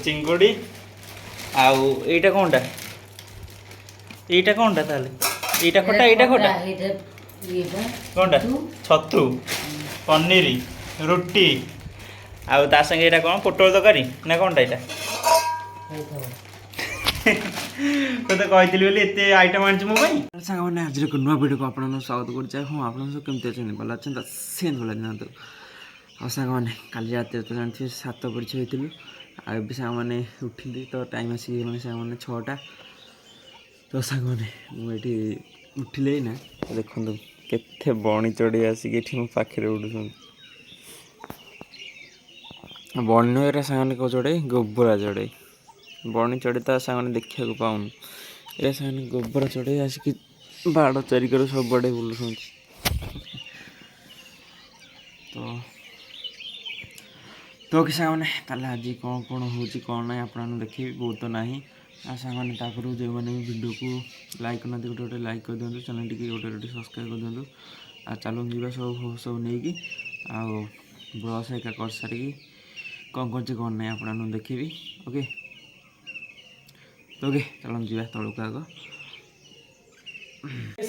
ଚିଙ୍ଗୁଡ଼ି ଆଉ ଏଇଟା କ'ଣଟା ତାହେଲେ ଏଇଟା ଖଟା କ'ଣଟା ଛତୁ ପନିର ରୁଟି ଆଉ ତା ସାଙ୍ଗେ ଏଇଟା କ'ଣ ପୋଟଳ ତରକାରୀ ନା କ'ଣଟା ଏଇଟା ତୋତେ କହିଥିଲି ବୋଲି ଏତେ ଆଇଟମ୍ ଆଣିଛି ମୋ ପାଇଁ ସାଙ୍ଗମାନେ ଆଜିର ଏକ ନୂଆ ଭିଡ଼ିଓକୁ ଆପଣଙ୍କୁ ସ୍ୱାଗତ କରୁଛି ହଁ ଆପଣଙ୍କ ସବୁ କେମିତି ଅଛନ୍ତି ଭଲ ଅଛନ୍ତି ସେମିତି ଭଲ ଦିଅନ୍ତୁ ଆଉ ସାଙ୍ଗମାନେ କାଲି ରାତିରେ ତ ଜାଣିଥିବେ ସାତ ପରିଚୟ ହେଇଥିଲୁ ଆଉ ଏବେ ସାଙ୍ଗମାନେ ଉଠିଲି ତ ଟାଇମ୍ ଆସିଗଲାଣି ସାଙ୍ଗମାନେ 6ଟା ତ ସାଙ୍ଗମାନେ ମୁଁ ଏଠି ଉଠିଲେ ନା ଦେଖନ୍ତୁ କେତେ ବଣି ଚଢ଼େଇ ଆସିକି ଏଠି ମୋ ପାଖରେ ଉଠୁଛନ୍ତି ବଣି ନୁହେଁ ସାଙ୍ଗମାନେ କେଉଁ ଚଢ଼େଇ ଗୋବରା ଚଢ଼େଇ ବଣି ଚଢ଼େଇ ତ ସାଙ୍ଗମାନେ ଦେଖିବାକୁ ପାଉନୁ ଏରା ସାଙ୍ଗମାନେ ଗୋବରା ଚଢ଼େଇ ଆସିକି ବାଡ଼ ଚାରିକର ସବୁଆଡ଼େ ବୁଲୁଛନ୍ତି ତ କି ସାଙ୍ଗମାନେ ତାହେଲେ ଆଜି କ'ଣ ହେଉଛି କ'ଣ ନାହିଁ ଆପଣମାନେ ଦେଖିବେ ବହୁତ ନାହିଁ ଆଉ ସାଙ୍ଗମାନେ ତାପରେ ଯେଉଁମାନେ ବି ଭିଡ଼ିଓକୁ ଲାଇକ୍ କରୁନାହାନ୍ତି ଗୋଟେ ଲାଇକ୍ କରିଦିଅନ୍ତୁ ଚ୍ୟାନେଲ୍ ଟିକେ ଗୋଟେ ସବସ୍କ୍ରାଇବ୍ କରିଦିଅନ୍ତୁ ଆଉ ଚାଲନ୍ତୁ ଯିବା ସବୁ ନେଇକି ଆଉ ବ୍ରସ୍ ଏକା କରିସାରିକି କ'ଣ କରୁଛି କ'ଣ ନାହିଁ ଆପଣମାନଙ୍କୁ ଦେଖିବି ଓକେ ଚାଲନ୍ତୁ ଯିବା ତଳକୁ ଆଗ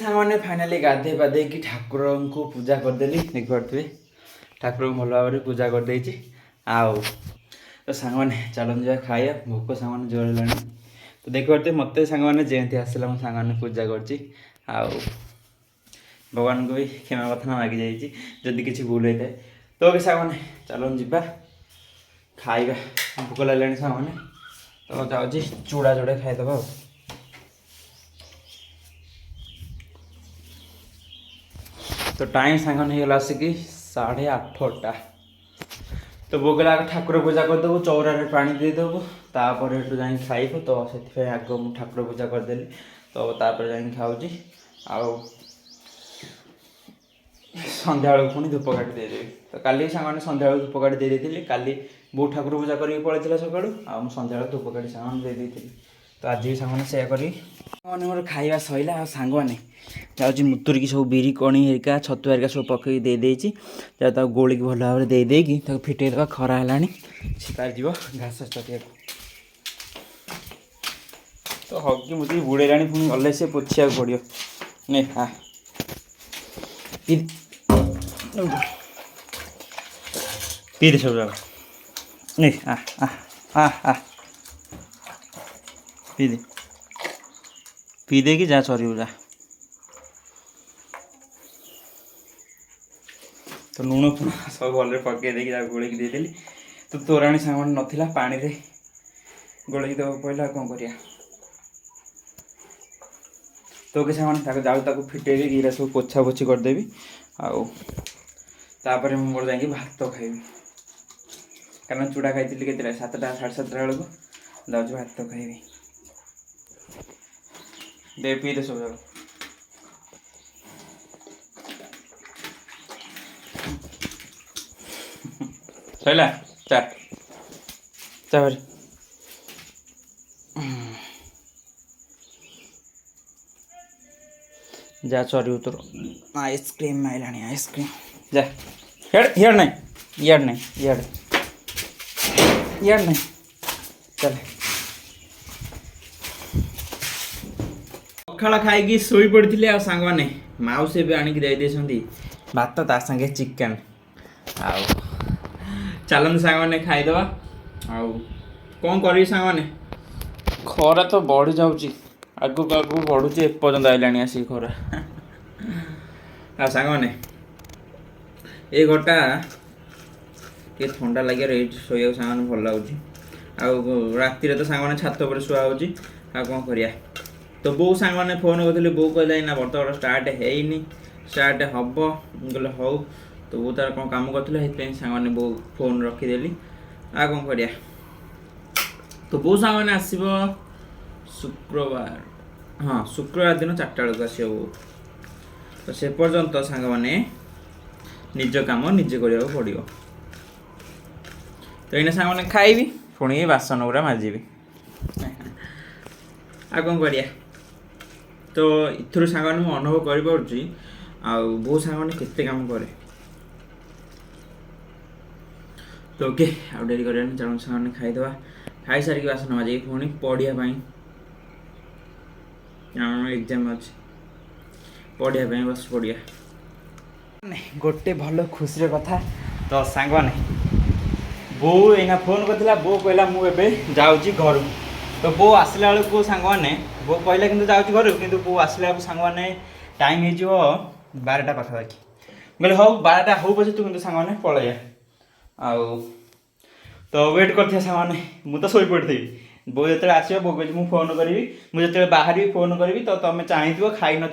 ସାଙ୍ଗମାନେ ଫାଇନାଲି ଗାଧେଇ ପାଧେଇକି ଠାକୁରଙ୍କୁ ପୂଜା କରିଦେଲି ଦେଖିପାରୁଥିବେ ଠାକୁରଙ୍କୁ ଭଲ ଭାବରେ ପୂଜା କରିଦେଇଛି ଆଉ ତ ସାଙ୍ଗମାନେ ଚାଲନ୍ତୁ ଯିବା ଖାଇବା ଭୋକ ସାଙ୍ଗମାନେ ଜୋର ହେଲାଣି ତ ଦେଖିପାରୁଥିବେ ମୋତେ ସାଙ୍ଗମାନେ ଯେମିତି ଆସିଲା ମୋ ସାଙ୍ଗମାନେ ପୂଜା କରିଛି ଆଉ ଭଗବାନଙ୍କୁ ବି କ୍ଷମା ପ୍ରାର୍ଥନା ମାଗିଯାଇଛି ଯଦି କିଛି ଭୁଲ ହେଇଥାଏ ତ ସାଙ୍ଗମାନେ ଚାଲନ୍ତୁ ଯିବା ଖାଇବା ଭୋକ ଲାଗିଲାଣି ସାଙ୍ଗମାନେ ତ ଯାଉଛି ଚୁଡ଼ା ଯୋଡ଼େ ଖାଇଦେବା ଆଉ ତ ଟାଇମ୍ ସାଙ୍ଗମାନେ ହେଇଗଲା ଆସିକି 8:30 ତ ଭୋକ ଲାଗେ ଠାକୁର ପୂଜା କରିଦେବୁ ଚଉରାରେ ପାଣି ଦେଇଦେବୁ ତାପରେ ଏଠୁ ଯାଇକି ଖାଇବୁ ତ ସେଥିପାଇଁ ଆଗ ମୁଁ ଠାକୁର ପୂଜା କରିଦେଲି ତ ତାପରେ ଯାଇକି ଖାଉଛି ଆଉ ସନ୍ଧ୍ୟାବେଳକୁ ପୁଣି ଧୂପକାଠି ଦେଇଦେବି ତ କାଲି ସାଙ୍ଗମାନେ ସନ୍ଧ୍ୟାବେଳକୁ ଧୂପକାଠି ଦେଇଦେଇଥିଲି କାଲି ବୋଉ ଠାକୁର ପୂଜା କରିକି ପଳେଇଥିଲା ସକାଳୁ ଆଉ ମୁଁ ସନ୍ଧ୍ୟାବେଳକୁ ଧୂପକାଠି ସାଙ୍ଗମାନେ ଦେଇଦେଇଥିଲି ତ ଆଜି ବି ସାଙ୍ଗମାନେ ସେୟା କରିବି ସାଙ୍ଗମାନେ ମୋର ଖାଇବା ସରିଲା ଆଉ ସାଙ୍ଗମାନେ ଯାଉଛି ମୁତୁରିକି ସବୁ ବିରି କଣି ହେରିକା ଛତୁ ହେରିକା ସବୁ ପକେଇକି ଦେଇଦେଇଛି ଯାହା ତାକୁ ଗୋଳିକି ଭଲ ଭାବରେ ଦେଇଦେଇକି ତାକୁ ଫିଟେଇ ଦେବା ଖରା ହେଲାଣି ସେ ତାର ଯିବ ଘାସ ଚଟିବାକୁ ତ ହକି ମୁତିକି ବୁଡ଼େଇଲାଣି ପୁଣି ଗଲେ ସେ ପୋଛିବାକୁ ପଡ଼ିବ ନେ ପିଇଦେ ସବୁ ଯାକ ନେ ପିଇଦେଇକି ଯା ଚରିବୁ ଯା ତ ଲୁଣ ଫୁଣ ସବୁ ଭଲରେ ପକେଇ ଦେଇକି ତାକୁ ଗୋଳେଇକି ଦେଇଦେଲି ତ ତୋରାଣୀ ସାଙ୍ଗମାନେ ନଥିଲା ପାଣିରେ ଗୋଳେଇକି ଦେବାକୁ ପଡ଼ିଲା ଆଉ କ'ଣ କରିବା ତ କି ସାଙ୍ଗମାନେ ତାକୁ ଫିଟେଇବି ଏଇରା ସବୁ ପୋଛାପୋଛି କରିଦେବି ଆଉ ତାପରେ ମୁଁ ମୋର ଯାଇକି ଭାତ ଖାଇବି କାରଣ ଚୁଡ଼ା ଖାଇଥିଲି କେତେଟା 7ଟା 7:30 ବେଳକୁ ଯାଉଛି ଭାତ ଖାଇବି ଦେ ପିଇଦେ ସବୁ ଯାକ ସରିଲା ଚା ଭାରି ଯା ଚରିବୁ ତୋର ଆଇସ୍କ୍ରିମ୍ ଆଇଲାଣି ଆଇସ୍କ୍ରିମ୍ ଯା ହିଆଡ଼େ ନାହିଁ ଇଆଡ଼େ ନାହିଁ ଇଆଡ଼େ ନାହିଁ ଚାଲେ ପଖାଳ ଖାଇକି ଶୋଇ ପଡ଼ିଥିଲେ ଆଉ ସାଙ୍ଗମାନେ ମାଉସୀ ଏବେ ଆଣିକି ଦେଇଦେଇଛନ୍ତି ଭାତ ତା ସାଙ୍ଗେ ଚିକେନ୍ ଆଉ ଚାଲନ୍ତୁ ସାଙ୍ଗମାନେ ଖାଇଦେବା ଆଉ କ'ଣ କରିବି ସାଙ୍ଗମାନେ ଖରା ତ ବଢ଼ି ଯାଉଛି ଆଗକୁ ବଢ଼ୁଛି ଏପର୍ଯ୍ୟନ୍ତ ଆଇଲାଣି ଆସିକି ଖରା ଆଉ ସାଙ୍ଗମାନେ ଏଇ ଘରଟା ଟିକେ ଥଣ୍ଡା ଲାଗିବାର ଏଇଠି ଶୋଇବାକୁ ସାଙ୍ଗମାନେ ଭଲ ଲାଗୁଛି ଆଉ ରାତିରେ ତ ସାଙ୍ଗମାନେ ଛାତ ଉପରେ ଶୁଆ ହେଉଛି ଆଉ କ'ଣ କରିବା ତ ବୋଉ ସାଙ୍ଗମାନେ ଫୋନ୍ କରିଥିଲି ବୋଉ କହିଲା ନା ବର୍ତ୍ତମାନ ଷ୍ଟାର୍ଟ ହେଇନି ଷ୍ଟାର୍ଟ ହେବ ମୁଁ କହିଲି ହଉ ତ ବୋଉ ତାର କ'ଣ କାମ କରୁଥିଲା ସେଥିପାଇଁ ସାଙ୍ଗମାନେ ବୋଉ ଫୋନ୍ ରଖିଦେଲି ଆଉ କ'ଣ କରିବା ତ ବୋଉ ସାଙ୍ଗମାନେ ଆସିବ ଶୁକ୍ରବାର ଦିନ 4ଟା ବେଳକୁ ଆସିବ ବୋଉ ତ ସେ ପର୍ଯ୍ୟନ୍ତ ସାଙ୍ଗମାନେ ନିଜ କାମ ନିଜେ କରିବାକୁ ପଡ଼ିବ ତ ଏଇନା ସାଙ୍ଗମାନେ ଖାଇବି ପୁଣି ବାସନ ଗୁଡ଼ା ମାଜିବି ଆଉ କ'ଣ କରିବା ତ ଏଥିରୁ ସାଙ୍ଗମାନେ ମୁଁ ଅନୁଭବ କରିପାରୁଛି ଆଉ ବୋଉ ସାଙ୍ଗମାନେ କେତେ କାମ କରେ ତ ଓକେ ଆଉ ଡେରି କରିବାନି ଚାଲନ୍ତୁ ସାଙ୍ଗମାନେ ଖାଇଦେବା खाई सारिक बासन माजे पुणी पढ़ापी एग्जाम अच्छे पढ़ापी बस पढ़िया गोटे भल खुशी कथा तो सांग बो एना फोन करता बो कहला मुझे जाऊँगी घर तो बो आसला बेलू सांग बो कहला कि जाऊँगी घर कि बो आसला सांग टाइम हो 12टा पाखापाखि बोले हौ 12टा हो पचे तू सांग पलैया आउ तो वेट कर सांग मुझे तो शोई पड़ी बो जो आसो बो कह मुझे फोन करी मुझे बाहर फोन करी तो तुम चाहिए खाई न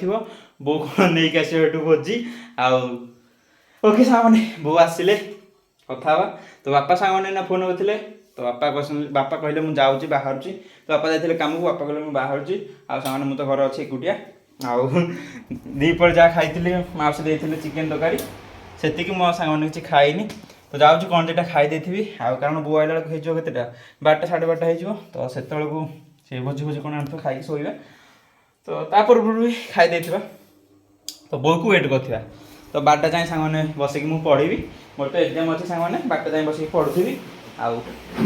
बो कौन नहीं आसो भोजी आउ ओके सांग बो आसिले कथा तो बापा सांग ना फोन करते तो बापा कहले मुझे जाऊँगी बाहर तो बापा जाते कम को बापा कहले मुझे बाहर आउ सांग मुझे घर अच्छे एकुटिया आउ दीपर जहाँ खाई माउसी देते चिकेन तरकारी से मो सांग किसी खाईनी तो जाऊँगी कौन दुटा खाई आउ कारण बो आइला बेलू हो 12टा 12:30 हो तो से भोजी भोजी कौन आनी खाई शोवा तो तापर भी खाई तो बो को वेट कर तो 12टा जाए सांग बसिक मुझे पढ़ी मोर तो एग्जाम अच्छे सांग 12टा जाए बसिक पढ़ुथी आउ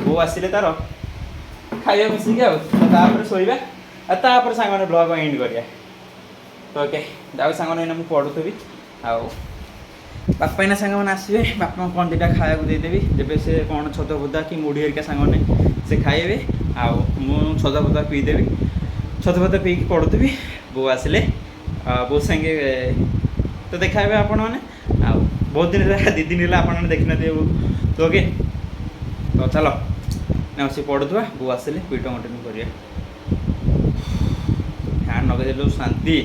बो आसिले तार खाइबा मिसिक आउे शोवा तापर सांग ब्लॉग एंड करिया तो ओके जाऊ सांग मुझे पढ़ुथी आउ बापा ना सांग आसवे बापा कौन दुटा खाया देदेवि जब से कौन छतुआ बुदा कि मुढ़ी हरिका सांग से खाइबे आउ मु छतुआ बुदा पीदेवी छतुआ बुदा पीक पढ़ुथी बो आसिले बो संगे तो देखा आपण मैंने आउ बहुत दिन 2 दिन है आपने देखी न तो ओके तो चलो ना सी पढ़ुवा बो आसिले पीट मटन करिया फैन नगेदेलु शांति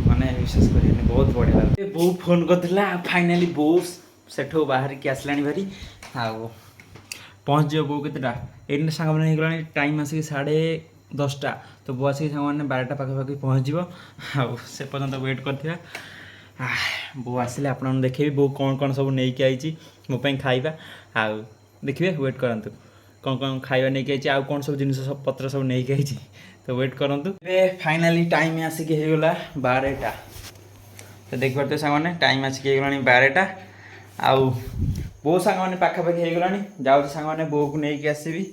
माने विश्वास करें बहुत बढ़िया लगे बो फोन करता फाइनाली बो सेठ बाहर की आसला भारी आउ पहुँच जाओ बो केतटा ये सांग मैंने होगा टाइम आसिक 10:30 तो बो आसिक सांग मैंने 12टा पाखापाखि पहुँच आउ से पर्यंत वेट कर बो आसिले आप देखिए बो कौन कौन सब नहीं आई मोपाई खाइबा आउ देखिए वेट करंतु कौन कौन खाइबा नहीं आई आउ कौन सब जिनस सब पत्र सब नहीं आई तो वेट करंतु फाइनाली टाइम आसिक होगला 12टा तो देख पारे सांग टाइम आसिक होगला 12टा आउ बो सांग पाखापाखि होगला जाऊँ सांग बो को लेकिन आसबि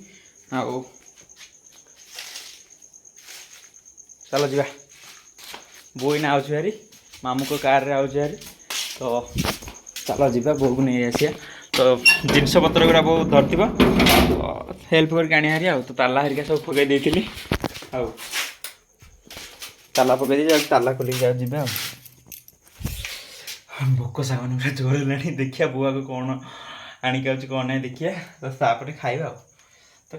आउ चलो जी बो इना आउछ भारी मामू को कार रे आउछ भारी तो चलो जी बो को नहीं आसिया तो जिनस पत्र गुरा बहुत धरती तो हेल्प करके आनी हारी आउ तो ताला हरिका सब पकई देती आउ ताला पकई दी ताला खोलिक जाऊ जी भोक सांग पूरा जोर है देखिया बुआ को कौन आणिक आउछ कौन ना देखिया तो तापर खाइबा तो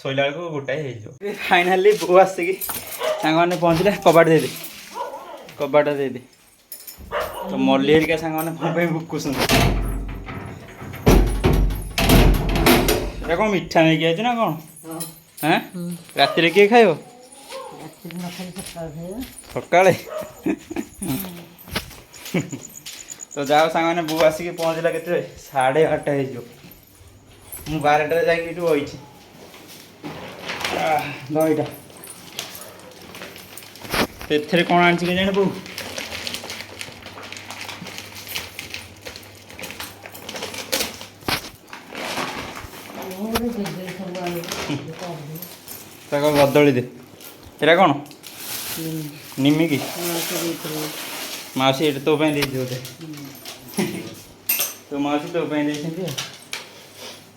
शोला बेलू गोटाए हो फाइनाली बो आसिक सांग मैंने पहुँचले कबाट दे कबाट दे तो मल्ली हरिका सांग मैंने बुकुसन कौन मिठा नहीं किया ना कौन हाँ रात किए खाइब सका तो जाओ सांग मैंने बो आसिक पहुँचला के 12:30 हो 12टा जाकि बही दहीटा तो कौन आनी के जाने बो बदली दे एरा कौन निमिकी मौसी तो बोधे तो मौसी तो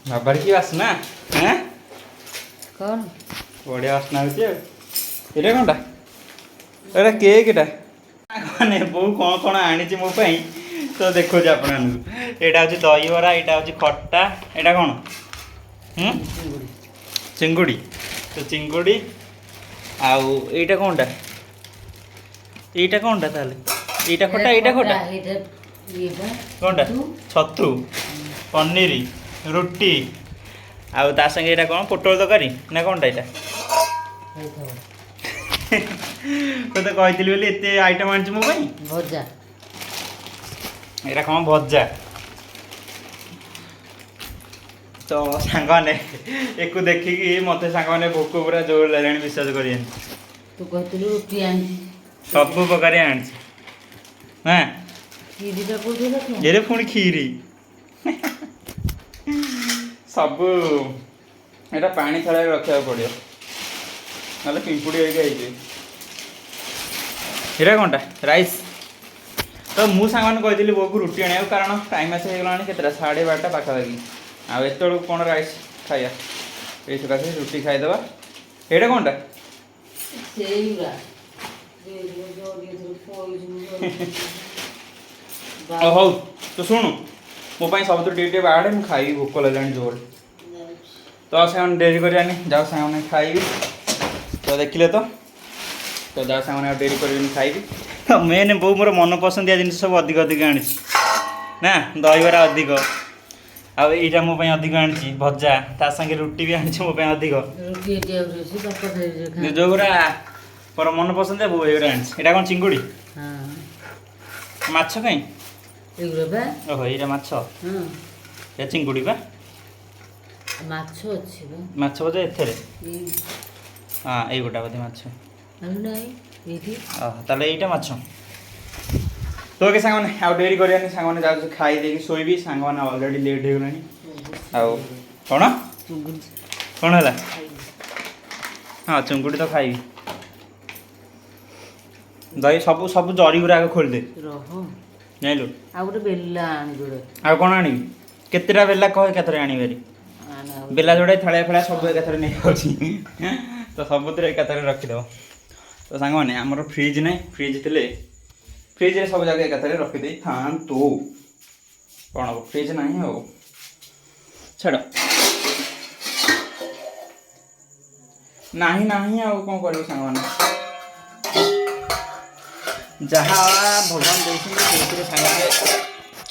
बाबार की बासना हाँ कौन बढ़िया बासना होटा कौनटा एटा केकटा मैंने बो कौन कौन आनी मोपाई तो देखो आप यहाँ हूँ दहीबरा यहाँ हूँ खट्टा यहाँ कौन चिंगुड़ी तो चिंगुड़ी आउ एटा कौनटा ताले एटा खट्टा एटा खट्टा कौनटा छतु पनीर रुटी आउ ता संगे एटा कौन पोटल तरकारी ना कौनटा एटा तो कहती बोली एत आइटम आनी मो भजा एटा कौन भजा तो सांग मैंने एक देखिकी मत सांग मैंने भोक पूरा जोर लगे विश्वास कर तू कहती रुटी आनी सब प्रकार आनी हाँ ये पुणी खीरी सब এটা ପାଣି ଛାଡ଼ିବାକୁ ରଖିବାକୁ ପଡ଼ିବ ନହେଲେ ପିମ୍ପୁଡ଼ି ହେଇକି ହେଇଯିବେ। ଏଇଟା କ'ଣଟା ରାଇସ୍? ତ ମୁଁ ସାଙ୍ଗମାନେ କହିଥିଲି ବୋଉକୁ ରୁଟି ଆଣିବାକୁ, କାରଣ ଟାଇମ୍ ଆସି ହେଇଗଲାଣି କେତେଟା 12:30 ପାଖାପାଖି। ଆଉ ଏତେବେଳକୁ କ'ଣ ରାଇସ୍ ଖାଇବା, ଏଇ ସକାଶେ ରୁଟି ଖାଇଦେବା। ଏଇଟା କ'ଣଟା? ସେଇଗୁରା ହଉ ତୁ ଶୁଣୁ, ମୋ ପାଇଁ ସବୁଥିରୁ ଟିକେ ଟିକେ ବାହାରେ, ମୁଁ ଖାଇବି, ଭୋକ ଲାଗିଲାଣି ଜୋରରେ। ତ ସାଙ୍ଗମାନେ ଡେରି କରିବାନି, ଯାଉ ସାଙ୍ଗମାନେ ଖାଇବି। ତ ଦେଖିଲେ ତ ଯାଉ ସାଙ୍ଗମାନେ ଆଉ ଡେରି କରିବିନି, ଖାଇବି। ମେନ୍ ବୋଉ ମୋର ମନ ପସନ୍ଦିଆ ଜିନିଷ ସବୁ ଅଧିକ ଅଧିକ ଆଣିଛି ନା, ଦହିବରା ଅଧିକ, ଆଉ ଏଇଟା ମୋ ପାଇଁ ଅଧିକ ଆଣିଛି ଭଜା, ତା ସାଙ୍ଗେ ରୁଟି ବି ଆଣିଛି ମୋ ପାଇଁ ଅଧିକ। ଯେଉଁଗୁରା ମୋର ମନ ପସନ୍ଦିଆ ବୋଉ ଏଇଗୁରା ଆଣିଛି। ଏଇଟା କ'ଣ ଚିଙ୍ଗୁଡ଼ି? ମାଛ କାଇଁ? ଓହୋ ଏଇଟା ମାଛ, ଏ ଚିଙ୍ଗୁଡ଼ି ବା। ମାଛ ଅଛି ବା, ମାଛ ବୋଧେ ଏଥିରେ। ହଁ ଏଇ ଗୋଟା ବୋଧେ ମାଛ। ଓହୋ ତାହେଲେ ଏଇଟା ମାଛ। ତ ଓକେ ସାଙ୍ଗମାନେ ଆଉ ଡେରି କରିବାନି, ସାଙ୍ଗମାନେ ଯାଉଛି ଖାଇ ଦେଇକି ଶୋଇବି। ସାଙ୍ଗମାନେ ଅଲରେଡ଼ି ଲେଟ୍ ହେଇଗଲାଣି। ଆଉ କ'ଣ କ'ଣ ହେଲା? ହଁ ଚିଙ୍ଗୁଡ଼ି ତ ଖାଇବି। ଦହି ସବୁ ସବୁ ଜରି ଗୁଡ଼ା ଆଗ ଖୋଲିଦେ ଜାଣିଲୁ। ଆଉ ଗୋଟେ ବେଲା ଆଣିବି। ଆଉ କ'ଣ ଆଣିବି? କେତେଟା ବେଲା କହ, ଏକାଥରେ ଆଣିବି। ବେଲା ଯୋଡ଼େ ଥାଳିଆ ଫାଳିଆ ସବୁ ଏକାଥରେ ନେଇଯାଉଛି। ତ ସବୁଥିରେ ଏକାଥରେ ରଖିଦେବ। ତ ସାଙ୍ଗମାନେ ଆମର ଫ୍ରିଜ୍ ନାହିଁ, ଫ୍ରିଜ୍ ଥିଲେ ଫ୍ରିଜ୍ରେ ସବୁ ଜାଗା ଏକାଥରେ ରଖିଦେଇଥାନ୍ତୁ। କ'ଣ ହବ, ଫ୍ରିଜ୍ ନାହିଁ ଆଉ ଛାଡ଼। ନାହିଁ ଆଉ କ'ଣ କରିବୁ ସାଙ୍ଗମାନେ, ଯାହା ଭଗବାନ ଦେଇଛନ୍ତି ସେଇଥିରେ ସାଙ୍ଗମାନେ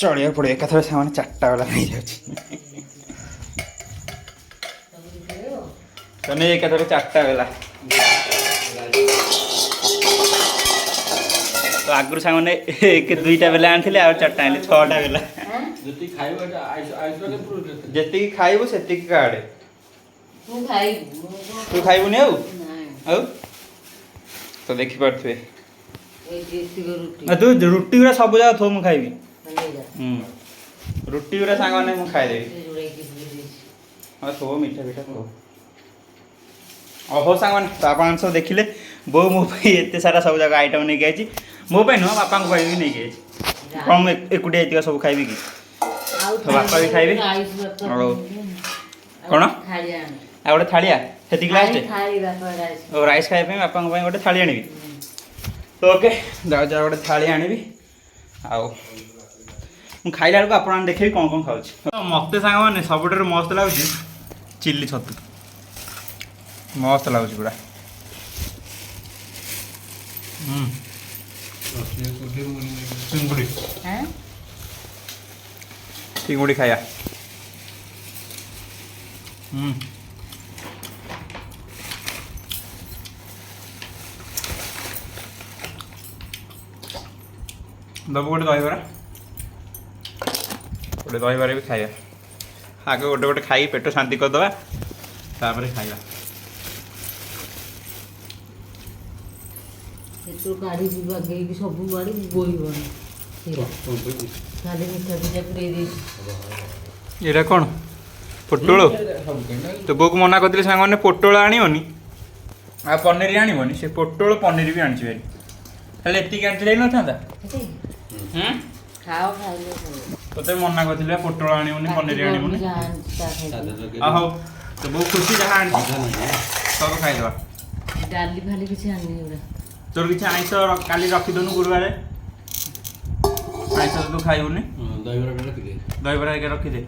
ଚଳିବାକୁ ପଡ଼ିବ। ଏକାଥରେ ସାଙ୍ଗମାନେ 4ଟା ବେଲା ହେଇଯାଉଛି। ତ ନେଇ ଏକାଥରେ 4ଟା ବେଲା। ତ ଆଗରୁ ସାଙ୍ଗମାନେ 1-2ଟା ବେଲା ଆଣିଥିଲେ, ଆଉ 4ଟା ଆଣିଲେ 6ଟା ବେଲା। ଯେତିକି ଖାଇବୁ ସେତିକି କାଢ଼େ। ତୁ ଖାଇବୁନି ଆଉ? ତ ଦେଖିପାରୁଥିବେ ତୁ ରୁଟି ଗୁଡ଼ା ସବୁ ଯାକ ଥୋ, ମୁଁ ଖାଇବି। ରୁଟି ଗୁଡ଼ା ସାଙ୍ଗମାନେ ମୁଁ ଖାଇଦେବି। ହଁ ଥୋ, ମିଠା ପିଠା ଥୋ। ହଉ ସାଙ୍ଗମାନେ, ତ ଆପଣ ସବୁ ଦେଖିଲେ ବୋଉ ମୋ ପାଇଁ ଏତେ ସାରା ସବୁ ଯାକ ଆଇଟମ୍ ନେଇକି ଆଇଛି। ମୋ ପାଇଁ ନୁହଁ, ବାପାଙ୍କ ପାଇଁ ବି ନେଇକି ଆଇଛି। କ'ଣ ମୁଁ ଏକୁଟିଆ ଏତିକ ସବୁ ଖାଇବି କି? ତ ବାପା ବି ଖାଇବେ। ଆଉ କ'ଣ ଆଉ ଗୋଟେ ଥାଳିଆ, ସେତିକି ଲାଷ୍ଟ? ଓ ରାଇସ୍ ଖାଇବା ପାଇଁ ବାପାଙ୍କ ପାଇଁ ଗୋଟେ ଥାଳି ଆଣିବି। ତ ଓକେ ଯାଉଛି ଗୋଟେ ଥାଳି ଆଣିବି। ଆଉ ମୁଁ ଖାଇଲା ବେଳକୁ ଆପଣ ଦେଖିବି କ'ଣ କ'ଣ ଖାଉଛି। ମୋତେ ସାଙ୍ଗମାନେ ସବୁଠାରୁ ମସ୍ତ ଲାଗୁଛି ଚିଲି ଛତୁ, ମସ୍ତ ଲାଗୁଛି ପୁରା। ଚିଙ୍ଗୁଡ଼ି ଖାଇବା। ଦବୁ ଗୋଟେ ଦହିବରା, ଗୋଟେ ଦହିବରା ବି ଖାଇବା। ଆଗ ଗୋଟେ ଖାଇକି ପେଟ ଶାନ୍ତି କରିଦେବା, ତାପରେ ଖାଇବା। କାଢ଼ିକି ବାଗେଇକି ସବୁ ଆଡ଼େ ବୋହିବନି, ଖାଲି ମିଠା ପିଠା ପୁରେଇ ଦେଇଛି। ଏଇଟା କ'ଣ ପୋଟଳ? ତ ବୋଉକୁ ମନା କରିଥିଲି ସାଙ୍ଗମାନେ ପୋଟଳ ଆଣିବନି ଆଉ ପନିର ଆଣିବନି। ସେ ପୋଟଳ ପନିର ବି ଆଣିଛି ଭାରି, ତାହେଲେ ଏତିକି ଆଣିଥିଲେ ହେଇନଥାନ୍ତା? ତୋତେ ମନା କରିଥିଲି ପୋଟଳ ଆଣିବନି, ପନିର ଆଣିବନି। ହଉ ତ ବୋଉ ଖୁସି, ଯାହା ଆଣିଛି ସବୁ ଖାଇଦେବା। ଡାଲି ଫାଲି କିଛି ଆଣିନି। ତୋର କିଛି ଆଇଁଷ କାଲି ରଖିଦେଉନୁ, ଗୁରୁବାରେ ଆଇଁଷ ତୁ ଖାଇବୁନି। ଦହିବରା ଏକା ରଖିଦେ।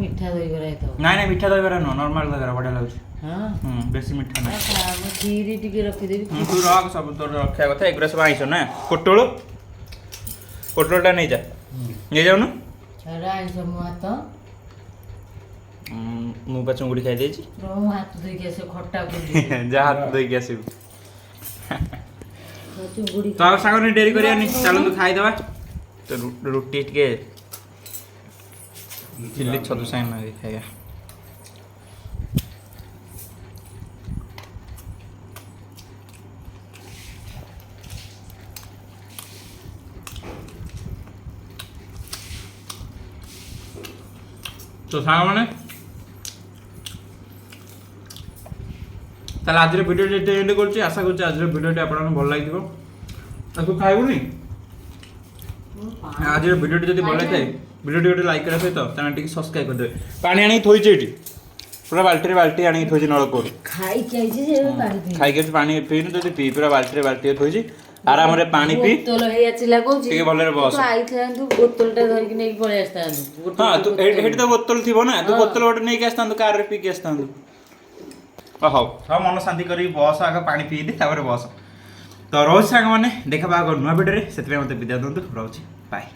ମିଠା ଦହିବରା ହେଇଥିବ। ନାଇଁ ମିଠା ଦହିବରା ନୁହଁ, ନର୍ମାଲ ଦହିବରା ବଢ଼ିଆ ଲାଗୁଛି। ବେଶୀ ମିଠା ନାହିଁ। କ୍ଷୀରି ଟିକେ ରଖିଦେବି। ତୁ ରଖ, ସବୁ ତୋର ରଖିବା କଥା। ଏଗୁଡ଼ା ସବୁ ଆଇଁଷ ନା। ପୋଟଳଟା ନେଇଯା, ନେଇଯାଉନୁ। ମୁଁ ବା ଚୁଙ୍ଗୁଡ଼ି ଖାଇଦେଇଛି। ହାତ ଧୋଇକି ଆସିବ, ଖଟା ଯାହା ହାତ ଧୋଇକି ଆସିବୁ। ତ ଆଉ ସାଙ୍ଗରେ ଡେରି କରିବାନି, ଚାଲନ୍ତୁ ଖାଇଦେବା। ତ ରୁଟି ଟିକେ ଚିଲି ଛତୁ ସାଙ୍ଗେ ଖାଇବା। ତ ସାଙ୍ଗମାନେ ତାହେଲେ ଆଜିର ଭିଡ଼ିଓଟି ଏତେ ଏଣ୍ଡ କରୁଛି। ଆଶା କରୁଛି ଆଜିର ଭିଡ଼ିଓଟି ଆପଣଙ୍କୁ ଭଲ ଲାଗିଥିବ। ତାକୁ ଖାଇବୁନି ଆଜିର ଭିଡ଼ିଓଟି ଯଦି ଭଲ ଲାଗିଥାଏ ଭିଡ଼ିଓଟି ଗୋଟେ ଲାଇକ୍ କରିବା ସହିତ ଚ୍ୟାନେଲ୍ ଟିକେ ସବସ୍କ୍ରାଇବ୍ କରିଦେବେ। ପାଣି ଆଣିକି ଥୋଇଛି ଏଠି ପୁରା ବାଲ୍ଟିରେ ବାଲ୍ଟି ଆଣିକି ଥୋଇଛି ନଳକୂଅରୁ। ଖାଇକି ଆଇଛି ଯେ ପାଣି ପିଇ ଖାଇକି ଆସି ପାଣି ପିଇନୁ ଯଦି ପିଇ ପୁରା ବାଲ୍ଟିରେ ବାଲ୍ଟିରେ ଥୋଇଛି ଆରାମରେ ପାଣି ପିଇ ବୋତଲ ହେଇ ଆସିଲା କହୁଛି ଟିକେ ଭଲରେ ବସ। ତୁ ଆଇଥାନ୍ତୁ ବୋତଲଟା ଧରିକି ନେଇକି ପଳେଇ ଆସିଥାନ୍ତୁ। ହଁ ତୁ ଏଠି ତ ବୋତଲ ଥିବ ନା ତୁ ବୋତଲ ଗୋଟେ ନେଇକି ଆସିଥାନ୍ତୁ କାରରେ ପିଇକି ଆସିଥାନ୍ତୁ। ହଉ ହଉ ମନ ଶାନ୍ତି କରିକି ବସ ଆଗ ପାଣି ପିଇଦେ ତାପରେ ବସ। ତ ରହୁଛି ସାଙ୍ଗମାନେ ଦେଖା ପାଗ ନୂଆ ଭିଡ଼ିଓରେ ସେଥିପାଇଁ ମୋତେ ବିଦାୟ ଦିଅନ୍ତୁ ରହୁଛି ବାଏ।